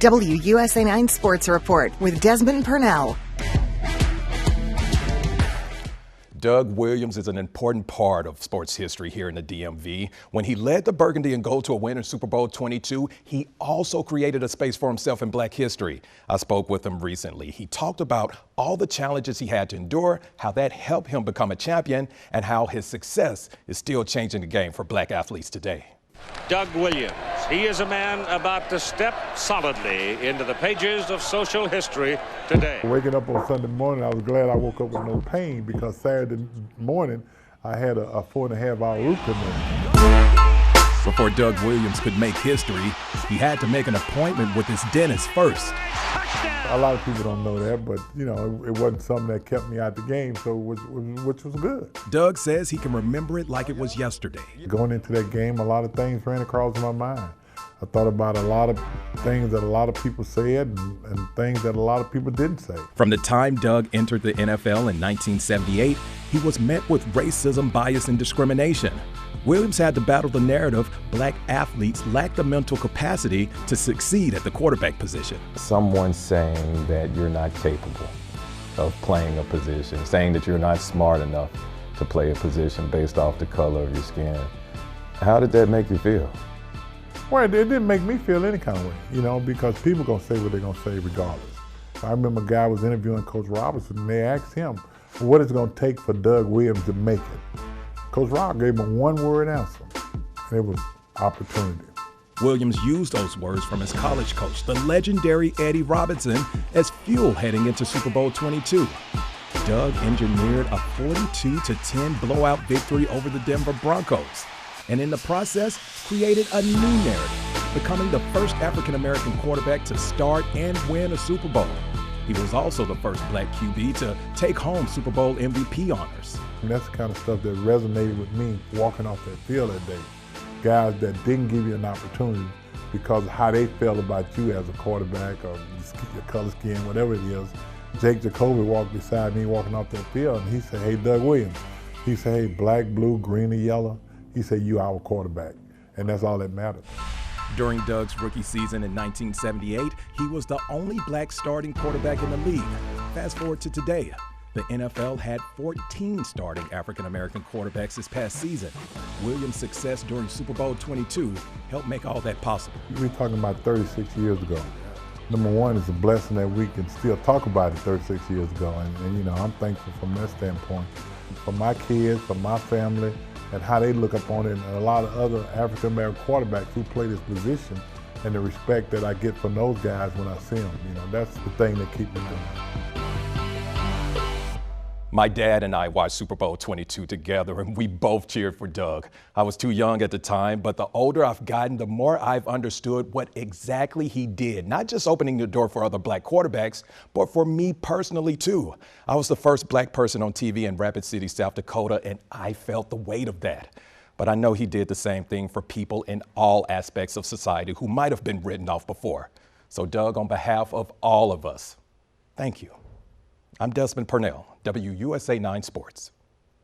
WUSA 9 Sports Report with Desmond Purnell. Doug Williams is an important part of sports history here in the DMV. When he led the Burgundy and Gold to a win in Super Bowl 22, he also created a space for himself in Black history. I spoke with him recently. He talked about all the challenges he had to endure, how that helped him become a champion, and how his success is still changing the game for Black athletes today. Doug Williams. He is a man about to step solidly into the pages of social history today. Waking up on Sunday morning, I was glad I woke up with no pain because Saturday morning I had a 4.5-hour root canal. Before Doug Williams could make history, he had to make an appointment with his dentist first. A lot of people don't know that, but it wasn't something that kept me out the game, so which was good. Doug says he can remember it like it was yesterday. Going into that game, a lot of things ran across my mind. I thought about a lot of things that a lot of people said and things that a lot of people didn't say. From the time Doug entered the NFL in 1978, he was met with racism, bias, and discrimination. Williams had to battle the narrative Black athletes lack the mental capacity to succeed at the quarterback position. Someone saying that you're not capable of playing a position, saying that you're not smart enough to play a position based off the color of your skin. How did that make you feel? Well, it didn't make me feel any kind of way, because people are going to say what they're going to say regardless. I remember a guy was interviewing Coach Robinson, and they asked him, what is it going to take for Doug Williams to make it? Coach Rob gave him a one-word answer, and it was opportunity. Williams used those words from his college coach, the legendary Eddie Robinson, as fuel heading into Super Bowl 22. Doug engineered a 42-10 blowout victory over the Denver Broncos, and in the process, created a new narrative, becoming the first African-American quarterback to start and win a Super Bowl. He was also the first Black QB to take home Super Bowl MVP honors. And that's the kind of stuff that resonated with me walking off that field that day. Guys that didn't give you an opportunity because of how they felt about you as a quarterback or your color skin, whatever it is. Jake Jacoby walked beside me walking off that field, and he said, hey, Doug Williams. He said, hey, black, blue, green, or yellow. He said, you our quarterback. And that's all that matters. During Doug's rookie season in 1978, he was the only Black starting quarterback in the league. Fast forward to today. The NFL had 14 starting African-American quarterbacks this past season. Williams' success during Super Bowl 22 helped make all that possible. We're talking about 36 years ago. Number one, it's a blessing that we can still talk about it 36 years ago. And I'm thankful from that standpoint. For my kids, for my family, and how they look up on it, and a lot of other African-American quarterbacks who play this position, and the respect that I get from those guys when I see them. That's the thing that keeps me going. My dad and I watched Super Bowl 22 together, and we both cheered for Doug. I was too young at the time, but the older I've gotten, the more I've understood what exactly he did. Not just opening the door for other Black quarterbacks, but for me personally too. I was the first Black person on TV in Rapid City, South Dakota, and I felt the weight of that. But I know he did the same thing for people in all aspects of society who might have been written off before. So Doug, on behalf of all of us, thank you. I'm Desmond Purnell, WUSA 9 Sports.